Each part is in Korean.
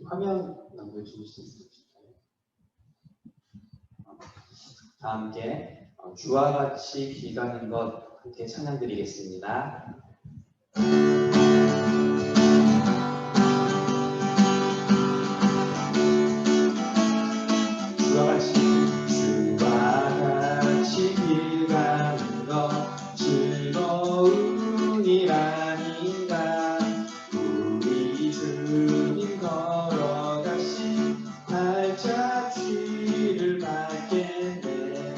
화면 넘겨주실 수 있으실까요? 다 함께 주와 같이 길가는 것 함께 찬양드리겠습니다. 주와 같이 길가는 것 즐거운 일 아닌가. 우리 주님 걸어가신 발자취를 밟겠네.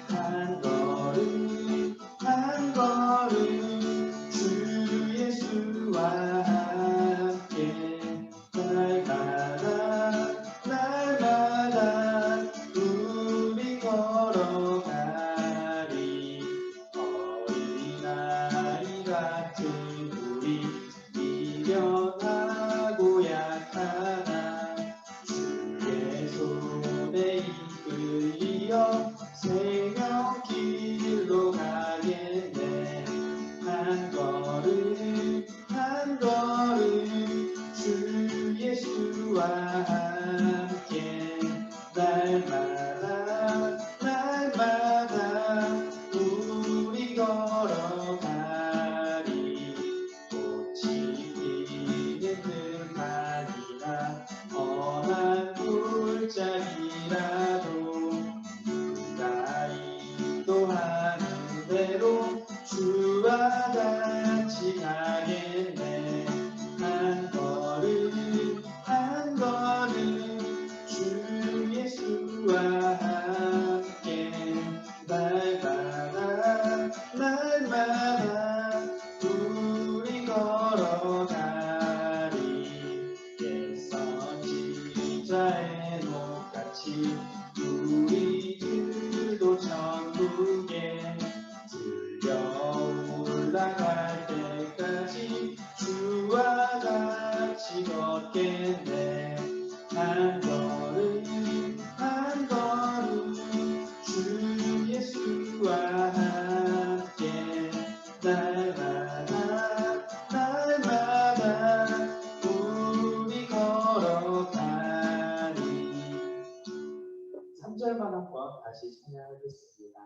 한 걸음 한 걸음 주 예수와 함께 날마다 우리 걸어가리. 어린아이 같은 우리 미련하고 약하나 주의 손에 이끌려 생명길로 가겠네. 한 걸음 한 걸음 주 예수와 함께 날마다 우리 걸어가리. 꽃이 피는 들판이나 험한 골짜기라도 누가 인도하는 대로 주와 같이 가겠네. 한 걸음 한 걸음 주 예수와 함께 날마다 우리 걸어가리. 애써 지자의 녹같이 우리들도 천국에 들려 올라갈 때까지 주와 같이 걷겠네. 한 걸음 한 걸음 주 예수와 함께 날마다 우리 걸어가리. 3절만 한번 다시 찬양하겠습니다.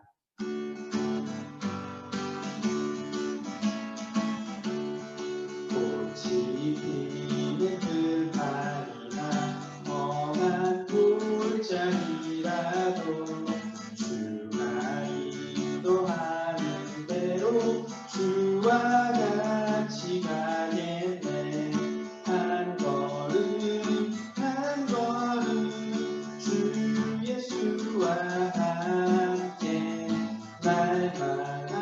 꽃이 피는 들판이나 험한 골짜기라도 주가 인도하는 대로 주와 같이 가겠네. 한 걸음 한 걸음 주 예수와 함께 날마다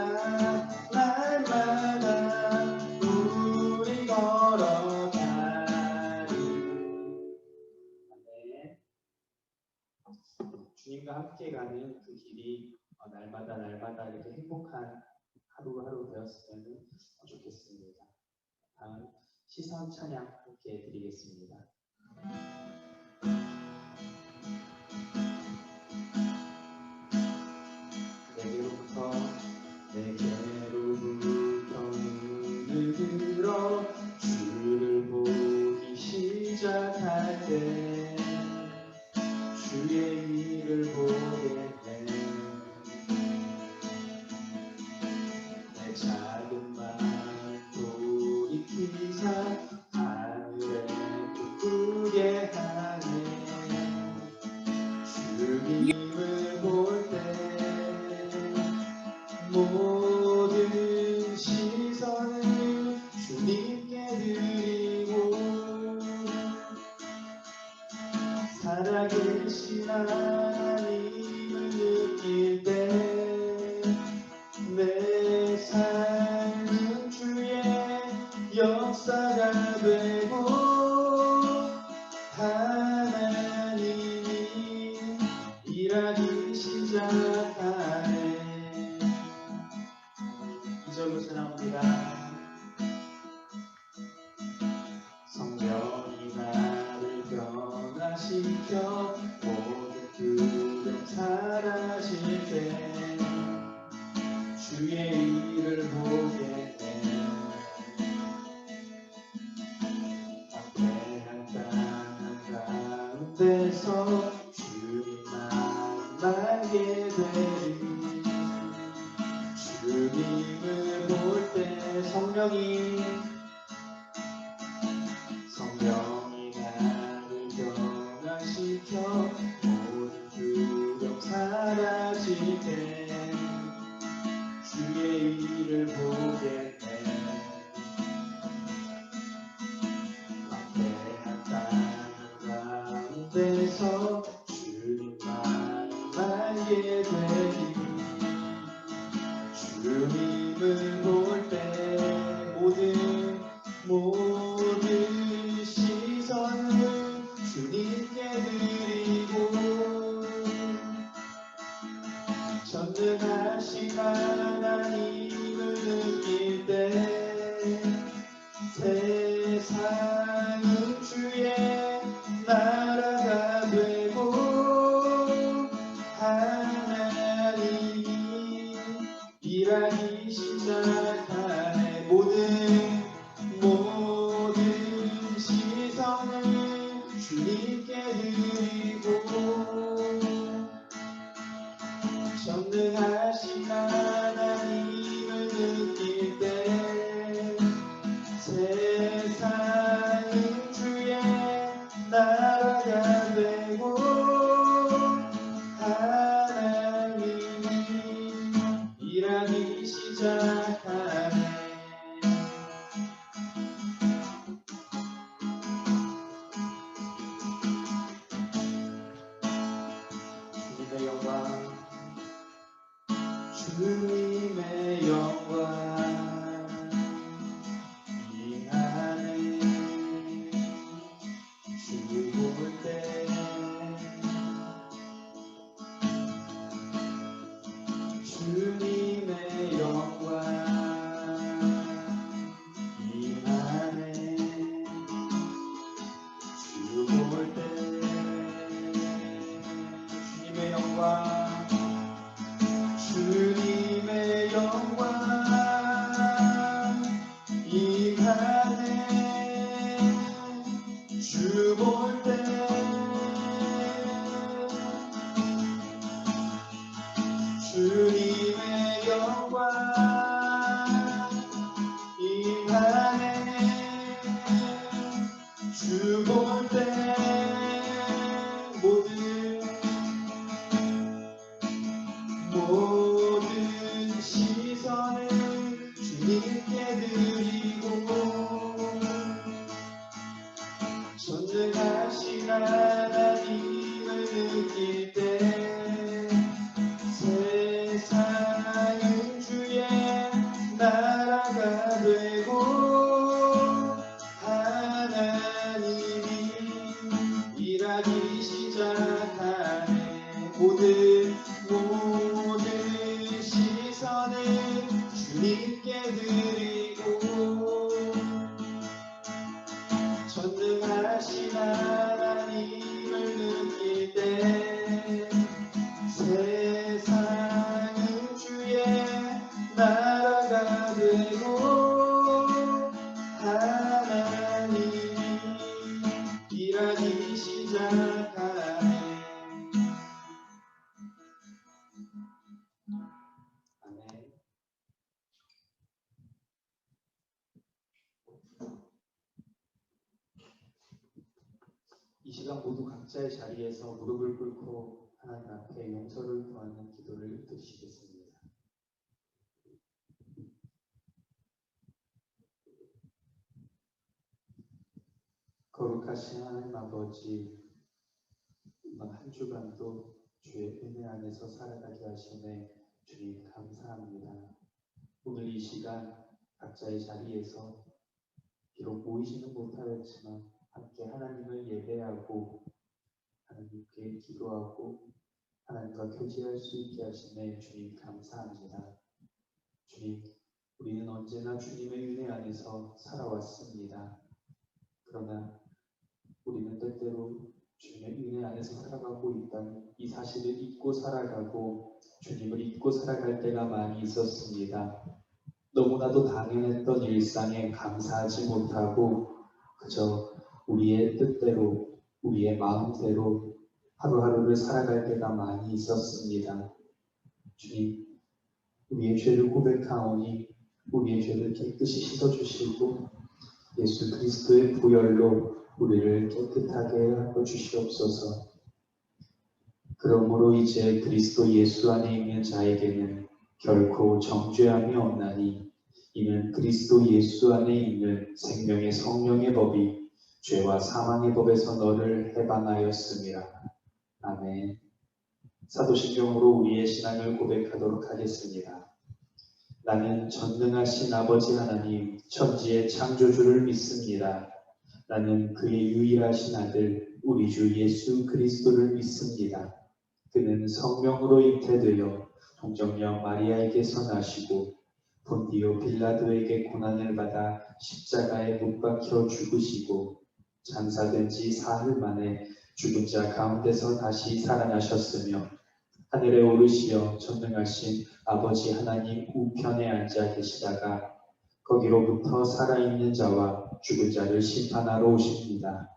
우리 걸어가리. 아멘. 주님과 함께 가는 그 길이 날마다 이렇게 행복한 하루하루 되었으면 좋겠습니다. 다음 시선 찬양 함께 드리겠습니다. 내게로부터 눈을 들어 주를 보기 시작할 때 주의 일을 보게 돼. 내 작은 마음 돌이키사 하늘에 꿈꾸게 하네. 주님을 볼 때 모든 시선을 주님께 드리고 살아계신 하나님을 느낄 때 내 삶은 주의 역사가 되고 하나님이 일하기 시작하네. 2절로 전합니다. 성령이 나를 변화시켜 모든 불을 사라질 때 주의 일을 보게 돼. 막대한 땅은 가운데서 주님만 알게 되리. 주님을 볼 때 성령이 나를 변화시켜 모든 두려움 사라질 때 주의 일을 보게 돼. 막대한 땅 가운데서 주님만 알게 되리. 주님을 볼 때 모든 시선을 주님께 드리고 전능하신 하나님을 느낄 때 세상은 주의 나라가 되고 하나님이 일하기 시작하네. 모든 시선을 주님께 드리고 전능하신 하나님을 느낄 때 세상은 주의 나라가 되고 하나님이 일하기 시작하네. 주님의 영광, 주님의 영광 임하네. 주 볼 때 주님의 영광 임하네. 주 볼 때 주님의 영광, 주님의 영광 임하네. 주 볼 때 주님의 영광 임하네. 주 볼 때 모든 시선을 주님께 드리고 전능하신 하나님을 느낄 때 세상은 주의 나라가 되고 하나님이 일하기 시작하네. 모든 시선을 주님께 드리고 전능하신 하나님을 느낄 때 세상은 주의 나라가 되고 하나님이 일하기 시작하네. 아멘. 이 시간 모두 각자의 자리에서 무릎을 꿇고 하나님 앞에 용서를 구하는 기도를 드리시겠습니다. 거룩하신 하나님 아버지, 이번 한 주간도 주의 은혜 안에서 살아가게 하시네 주님 감사합니다. 오늘 이 시간 각자의 자리에서 비록 모이지는 못하였지만 함께 하나님을 예배하고 하나님께 기도하고 하나님과 교제할 수 있게 하시네 주님 감사합니다. 주님, 우리는 언제나 주님의 은혜 안에서 살아왔습니다. 그러나 우리는 때때로 주님의 은혜 안에서 살아가고 있다는 이 사실을 잊고 살아가고 주님을 잊고 살아갈 때가 많이 있었습니다. 너무나도 당연했던 일상에 감사하지 못하고 그저 우리의 뜻대로 우리의 마음대로 하루하루를 살아갈 때가 많이 있었습니다. 주님, 우리의 죄를 고백하오니 우리의 죄를 깨끗이 씻어주시고 예수 그리스도의 보혈로 우리를 깨끗하게 하여 주시옵소서. 그러므로 이제 그리스도 예수 안에 있는 자에게는 결코 정죄함이 없나니 이는 그리스도 예수 안에 있는 생명의 성령의 법이 죄와 사망의 법에서 너를 해방하였습니다. 아멘. 사도신경으로 우리의 신앙을 고백하도록 하겠습니다. 나는 전능하신 아버지 하나님 천지의 창조주를 믿습니다. 나는 그의 유일하신 아들 우리 주 예수 그리스도를 믿습니다. 그는 성령으로 잉태되어 동정녀 마리아에게서 나시고 본디오 빌라도에게 고난을 받아 십자가에 못 박혀 죽으시고 장사된 지 사흘 만에 죽은 자 가운데서 다시 살아나셨으며 하늘에 오르시어 전능하신 아버지 하나님 우편에 앉아 계시다가 거기로부터 살아있는 자와 죽은 자를 심판하러 오십니다.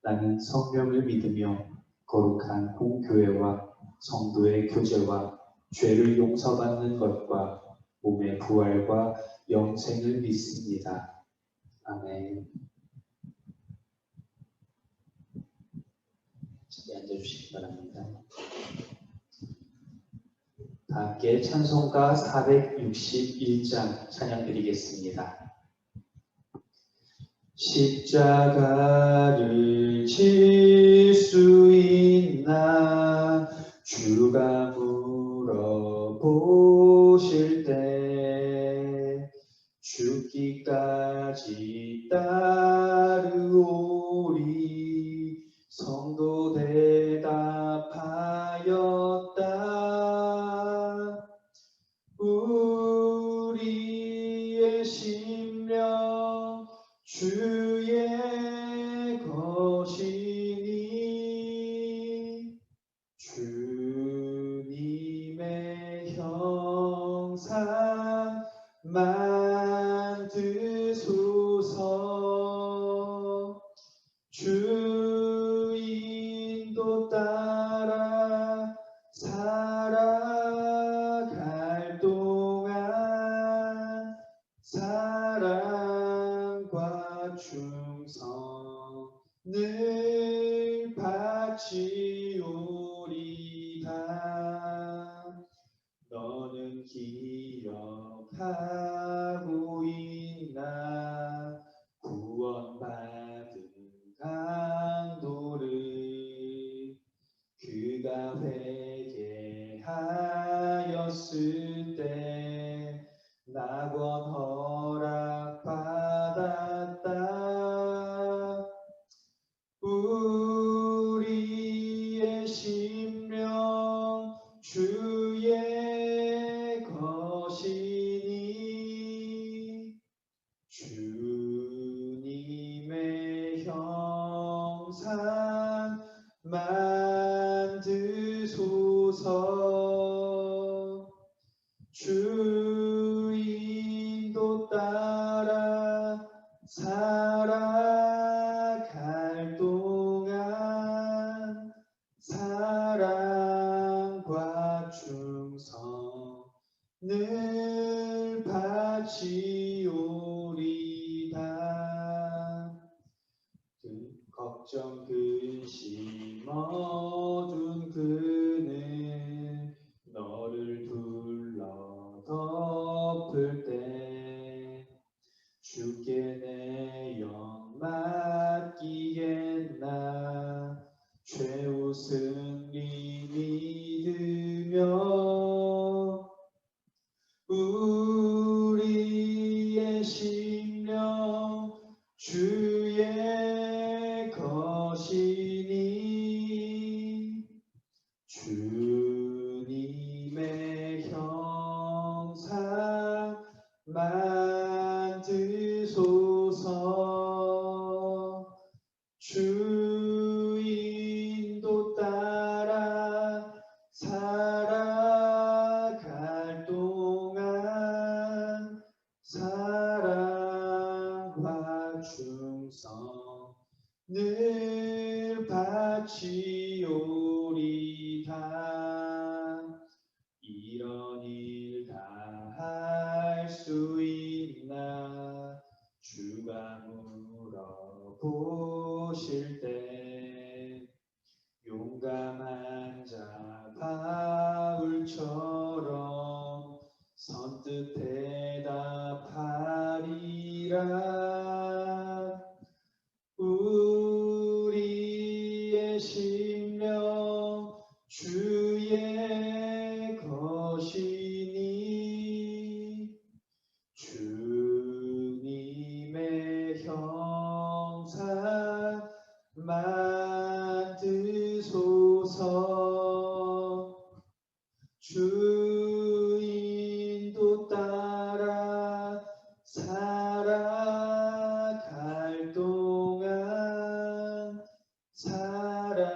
나는 성령을 믿으며 거룩한 공교회와 성도의 교제와 죄를 용서받는 것과 몸의 부활과 영생을 믿습니다. 아멘. 자리에 앉아주시기 바랍니다. 다 함께 찬송가 461장 찬양 드리겠습니다. 십자가를 질 수 있나 주가 물어보실 때 죽기까지 따르오리 성도 대답하였다. 우리의 심령 주의 것이니 주님의 형상 만드소서. 주 인도 따라 살아갈 동안 사랑과 충성을 바치오리다. 너는 기억하고 있나 구원받은 강도를 그가 회개하였을 때 낙원 허락받았다. 우리의 심령 주의 것이니 주님의 형상 만드소서. 주 인도 따라 살아갈 동안 사랑과 충성을 바치오리다. 걱정 근심 어둔 그늘 너를 둘러 덮을 때 주께 내 영 맡기겠나 최우승 믿으며 우리의 심령 주의 것이니 주님의 형상 만드소서. 주 인도 따라 살아갈 동안 사랑과 충성을 바치오리다. 이런 일 다 할 수 있나? 주가 물어보실 때 용감한 자 바울처럼 선뜻 대답하리라. 우리의 심령 주의 것이니 주님의 형상 만드소서. 주 인도 따라 살아갈 동안 사랑과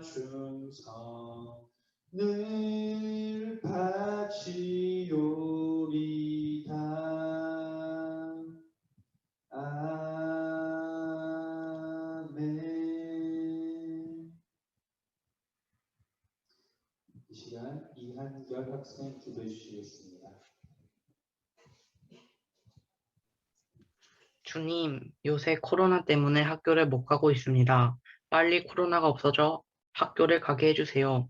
충성을 바치오리다. 아멘. 이 시간 이한결 학생 기도해 주시겠습니다. 주님, 요새 코로나 때문에 학교를 못 가고 있습니다. 빨리 코로나가 없어져 학교를 가게 해주세요.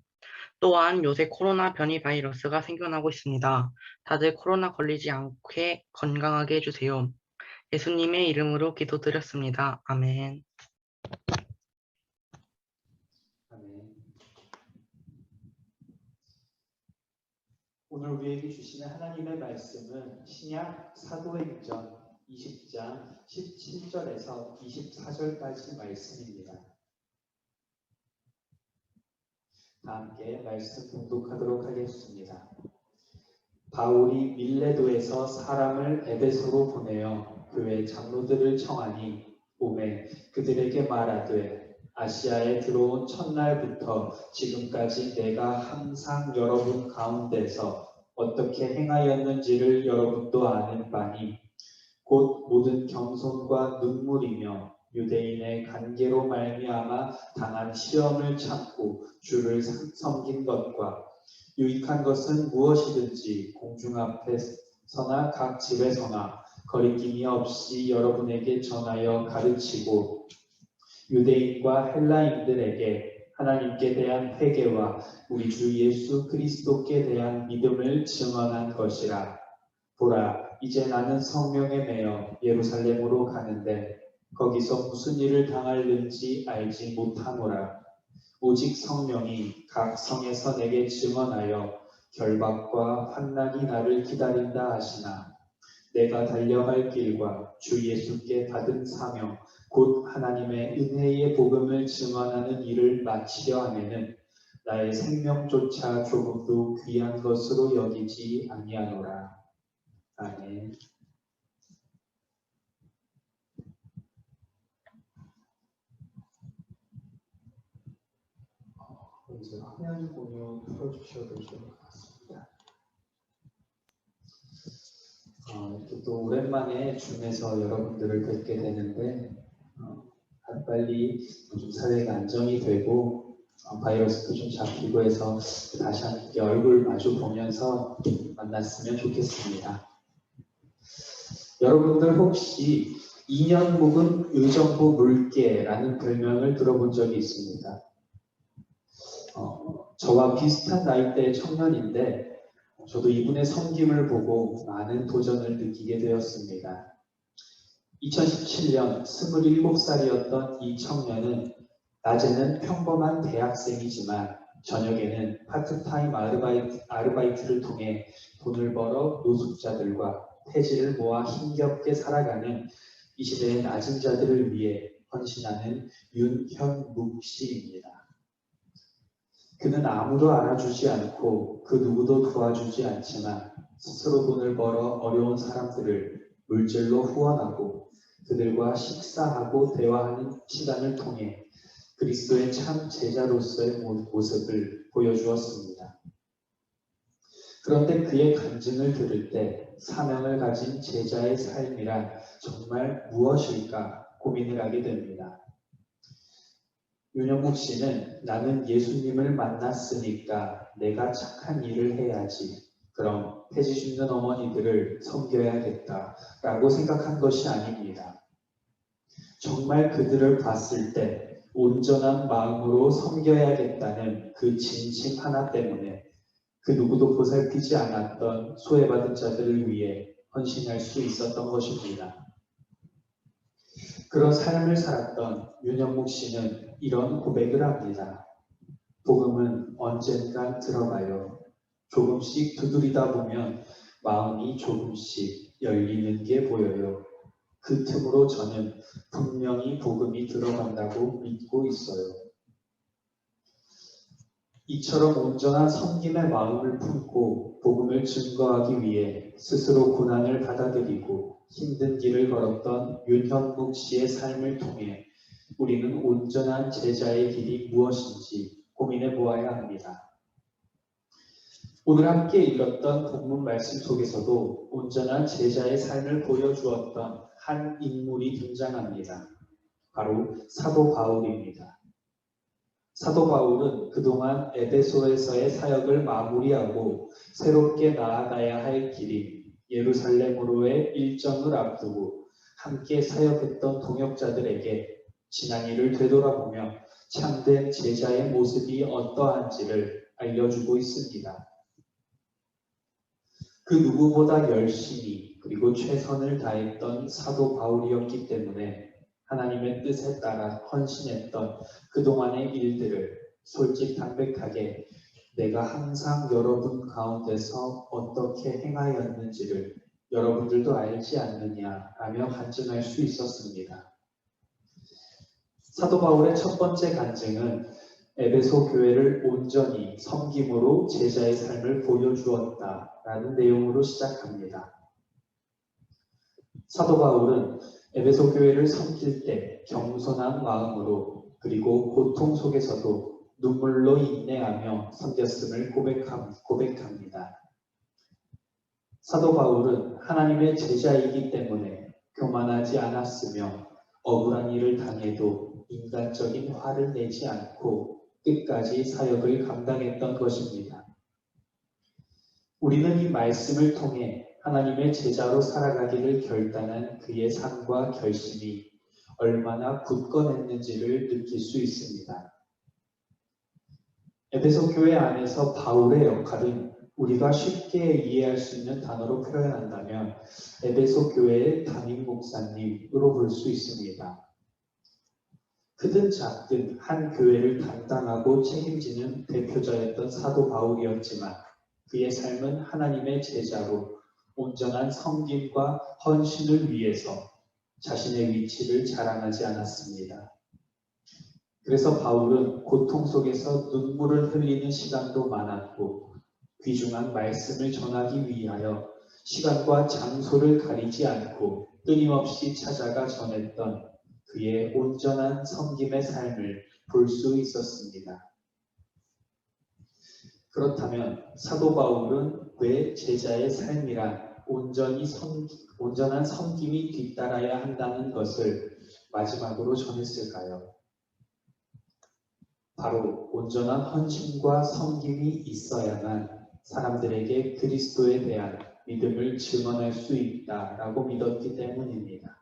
또한 요새 코로나 변이 바이러스가 생겨나고 있습니다. 다들 코로나 걸리지 않게 건강하게 해주세요. 예수님의 이름으로 기도드렸습니다. 아멘. 아멘. 오늘 우리에게 주시는 하나님의 말씀은 신약 사도행전 20장 17절에서 24절까지 말씀입니다. 다 함께 말씀 봉독하도록 하겠습니다. 바울이 밀레도에서 사람을 에베소로 보내어 교회 장로들을 청하니 오매 그들에게 말하되 아시아에 들어온 첫날부터 지금까지 내가 항상 여러분 가운데서 어떻게 행하였는지를 여러분도 아는 바니 곧 모든 겸손과 눈물이며 유대인의 관계로 말미암아 당한 시험을 참고 주를 섬긴 것과 유익한 것은 무엇이든지 공중 앞에서나 각 집에서나 거리낌이 없이 여러분에게 전하여 가르치고 유대인과 헬라인들에게 하나님께 대한 회개와 우리 주 예수 그리스도께 대한 믿음을 증언한 것이라. 보라, 이제 나는 성령에 매여 예루살렘으로 가는데 거기서 무슨 일을 당할는지 알지 못하노라. 오직 성령이 각 성에서 내게 증언하여 결박과 환난이 나를 기다린다 하시나 내가 달려갈 길과 주 예수께 받은 사명 곧 하나님의 은혜의 복음을 증언하는 일을 마치려 하면은 나의 생명조차 조금도 귀한 것으로 여기지 아니하노라. 아멘. 이제 화면 공유 풀어주셔도 좋을 것 같습니다. 이렇게 또 오랜만에 줌에서 여러분들을 뵙게 되는데 빨리 좀 사회가 안정이 되고 바이러스도 좀 잡히고 해서 다시 함께 얼굴 마주 보면서 만났으면 좋겠습니다. 여러분들 혹시 2년 묵은 의정부 물개라는 별명을 들어본 적이 있습니다. 저와 비슷한 나이대의 청년인데 저도 이분의 섬김을 보고 많은 도전을 느끼게 되었습니다. 2017년 27살이었던 이 청년은 낮에는 평범한 대학생이지만 저녁에는 파트타임 아르바이트를 통해 돈을 벌어 노숙자들과 폐지를 모아 힘겹게 살아가는 이 시대의 낮은 자들을 위해 헌신하는 윤현묵 씨입니다. 그는 아무도 알아주지 않고 그 누구도 도와주지 않지만 스스로 돈을 벌어 어려운 사람들을 물질로 후원하고 그들과 식사하고 대화하는 시간을 통해 그리스도의 참 제자로서의 모습을 보여주었습니다. 그런데 그의 간증을 들을 때 사명을 가진 제자의 삶이란 정말 무엇일까 고민을 하게 됩니다. 윤영국 씨는 나는 예수님을 만났으니까 내가 착한 일을 해야지. 그럼 폐지 죽는 어머니들을 섬겨야겠다라고 생각한 것이 아닙니다. 정말 그들을 봤을 때 온전한 마음으로 섬겨야겠다는 그 진심 하나 때문에 그 누구도 보살피지 않았던 소외받은 자들을 위해 헌신할 수 있었던 것입니다. 그런 삶을 살았던 윤영목 씨는 이런 고백을 합니다. 복음은 언젠간 들어가요. 조금씩 두드리다 보면 마음이 조금씩 열리는 게 보여요. 그 틈으로 저는 분명히 복음이 들어간다고 믿고 있어요. 이처럼 온전한 섬김의 마음을 품고 복음을 증거하기 위해 스스로 고난을 받아들이고 힘든 길을 걸었던 윤현국 씨의 삶을 통해 우리는 온전한 제자의 길이 무엇인지 고민해 보아야 합니다. 오늘 함께 읽었던 본문 말씀 속에서도 온전한 제자의 삶을 보여주었던 한 인물이 등장합니다. 바로 사도 바울입니다. 사도 바울은 그동안 에베소에서의 사역을 마무리하고 새롭게 나아가야 할 길인 예루살렘으로의 일정을 앞두고 함께 사역했던 동역자들에게 지난 일을 되돌아보며 참된 제자의 모습이 어떠한지를 알려주고 있습니다. 그 누구보다 열심히 그리고 최선을 다했던 사도 바울이었기 때문에 하나님의 뜻에 따라 헌신했던 그동안의 일들을 솔직담백하게 내가 항상 여러분 가운데서 어떻게 행하였는지를 여러분들도 알지 않느냐라며 간증할 수 있었습니다. 사도 바울의 첫 번째 간증은 에베소 교회를 온전히 섬김으로 제자의 삶을 보여주었다라는 내용으로 시작합니다. 사도 바울은 에베소 교회를 섬길 때 겸손한 마음으로 그리고 고통 속에서도 눈물로 인내하며 섬겼음을 고백합니다. 사도 바울은 하나님의 제자이기 때문에 교만하지 않았으며 억울한 일을 당해도 인간적인 화를 내지 않고 끝까지 사역을 감당했던 것입니다. 우리는 이 말씀을 통해 하나님의 제자로 살아가기를 결단한 그의 삶과 결심이 얼마나 굳건했는지를 느낄 수 있습니다. 에베소 교회 안에서 바울의 역할은 우리가 쉽게 이해할 수 있는 단어로 표현한다면 에베소 교회의 담임 목사님으로 볼 수 있습니다. 크든 작든 한 교회를 담당하고 책임지는 대표자였던 사도 바울이었지만 그의 삶은 하나님의 제자로 온전한 섬김과 헌신을 위해서 자신의 위치를 자랑하지 않았습니다. 그래서 바울은 고통 속에서 눈물을 흘리는 시간도 많았고 귀중한 말씀을 전하기 위하여 시간과 장소를 가리지 않고 끊임없이 찾아가 전했던 그의 온전한 섬김의 삶을 볼 수 있었습니다. 그렇다면 사도 바울은 왜 제자의 삶이란 온전한 섬김이 뒤따라야 한다는 것을 마지막으로 전했을까요? 바로 온전한 헌신과 섬김이 있어야만 사람들에게 그리스도에 대한 믿음을 증언할 수 있다라고 믿었기 때문입니다.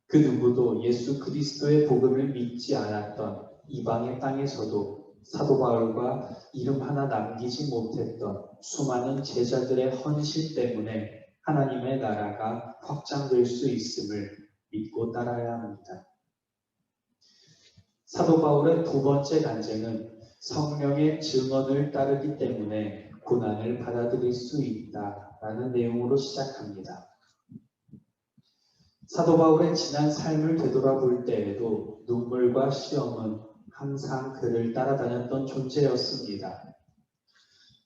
그 누구도 예수 그리스도의 복음을 믿지 않았던 이방의 땅에서도 사도 바울과 이름 하나 남기지 못했던 수많은 제자들의 헌신 때문에 하나님의 나라가 확장될 수 있음을 믿고 따라야 합니다. 사도 바울의 두 번째 간증은 성령의 증언을 따르기 때문에 고난을 받아들일 수 있다라는 내용으로 시작합니다. 사도 바울의 지난 삶을 되돌아볼 때에도 눈물과 시험은 항상 그를 따라다녔던 존재였습니다.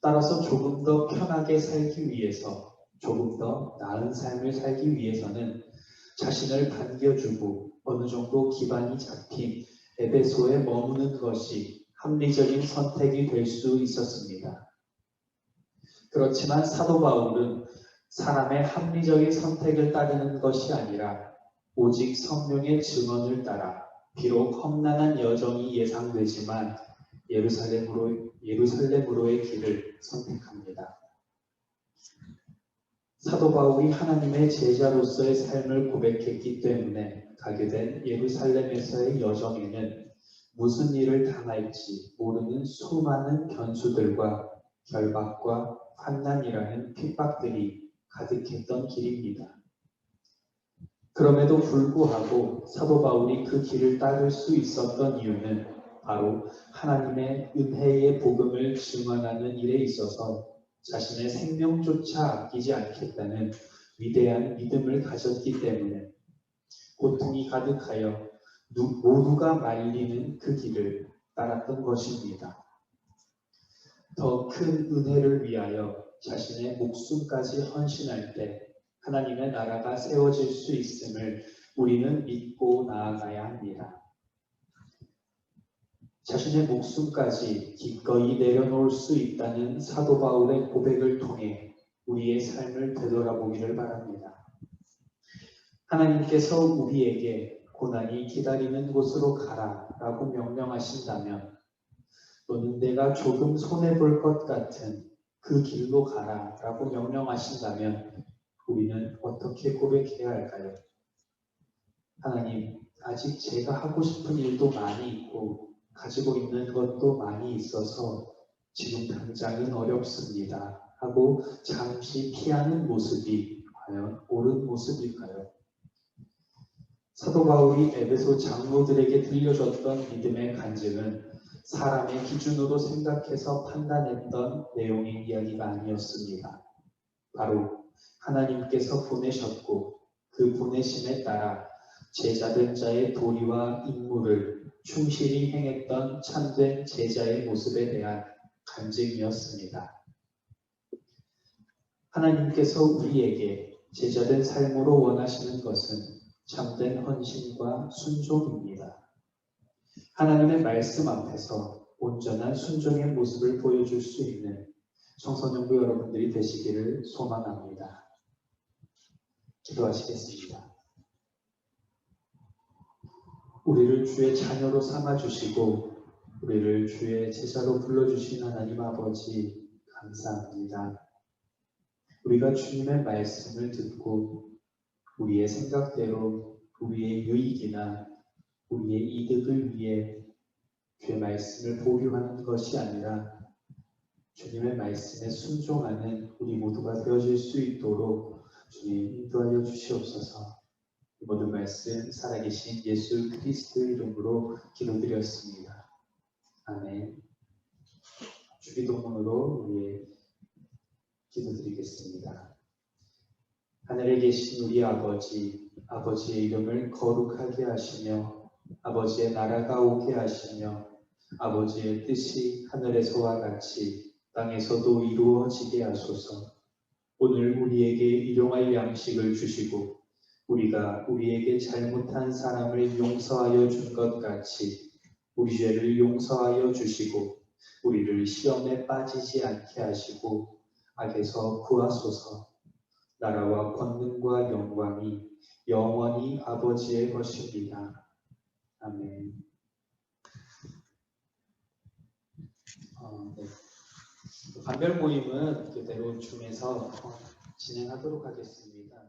따라서 조금 더 편하게 살기 위해서, 조금 더 나은 삶을 살기 위해서는 자신을 반겨주고 어느 정도 기반이 잡힌 에베소에 머무는 것이 합리적인 선택이 될 수 있었습니다. 그렇지만 사도 바울은 사람의 합리적인 선택을 따르는 것이 아니라 오직 성령의 증언을 따라 비록 험난한 여정이 예상되지만 예루살렘으로의 길을 선택합니다. 사도 바울이 하나님의 제자로서의 삶을 고백했기 때문에 가게 된 예루살렘에서의 여정에는 무슨 일을 당할지 모르는 수많은 변수들과 결박과 환난이라는 핍박들이 가득했던 길입니다. 그럼에도 불구하고 사도 바울이 그 길을 따를 수 있었던 이유는 바로 하나님의 은혜의 복음을 증언하는 일에 있어서 자신의 생명조차 아끼지 않겠다는 위대한 믿음을 가졌기 때문에 고통이 가득하여 모두가 말리는 그 길을 따랐던 것입니다. 더 큰 은혜를 위하여 자신의 목숨까지 헌신할 때 하나님의 나라가 세워질 수 있음을 우리는 믿고 나아가야 합니다. 자신의 목숨까지 기꺼이 내려놓을 수 있다는 사도 바울의 고백을 통해 우리의 삶을 되돌아보기를 바랍니다. 하나님께서 우리에게 고난이 기다리는 곳으로 가라라고 명령하신다면 또는 내가 조금 손해볼 것 같은 그 길로 가라라고 명령하신다면 우리는 어떻게 고백해야 할까요? 하나님, 아직 제가 하고 싶은 일도 많이 있고 가지고 있는 것도 많이 있어서 지금 당장은 어렵습니다 하고 잠시 피하는 모습이 과연 옳은 모습일까요? 사도 바울이 에베소 장로들에게 들려줬던 믿음의 간증은 사람의 기준으로 생각해서 판단했던 내용의 이야기가 아니었습니다. 바로 하나님께서 보내셨고 그 보내심에 따라 제자된 자의 도리와 임무를 충실히 행했던 참된 제자의 모습에 대한 간증이었습니다. 하나님께서 우리에게 제자된 삶으로 원하시는 것은 참된 헌신과 순종입니다. 하나님의 말씀 앞에서 온전한 순종의 모습을 보여줄 수 있는 청소년부 여러분들이 되시기를 소망합니다. 기도하시겠습니다. 우리를 주의 자녀로 삼아주시고 우리를 주의 제자로 불러주신 하나님 아버지 감사합니다. 우리가 주님의 말씀을 듣고 우리의 생각대로 우리의 유익이나 우리의 이득을 위해 주의 말씀을 보류하는 것이 아니라 주님의 말씀에 순종하는 우리 모두가 되어질 수 있도록 주님 인도하여 주시옵소서. 이 모든 말씀 살아계신 예수 그리스도의 이름으로 기도드렸습니다. 아멘. 주기도문으로 우리 기도드리겠습니다. 하늘에 계신 우리 아버지, 아버지의 이름을 거룩하게 하시며 아버지의 나라가 오게 하시며 아버지의 뜻이 하늘에서와 같이 땅에서도 이루어지게 하소서. 오늘 우리에게 일용할 양식을 주시고 우리가 우리에게 잘못한 사람을 용서하여 준 것 같이 우리 죄를 용서하여 주시고 우리를 시험에 빠지지 않게 하시고 악에서 구하소서. 나라와 권능과 영광이 영원히 아버지의 것입니다. 아멘. 네. 반별 모임은 그대로 줌에서 진행하도록 하겠습니다.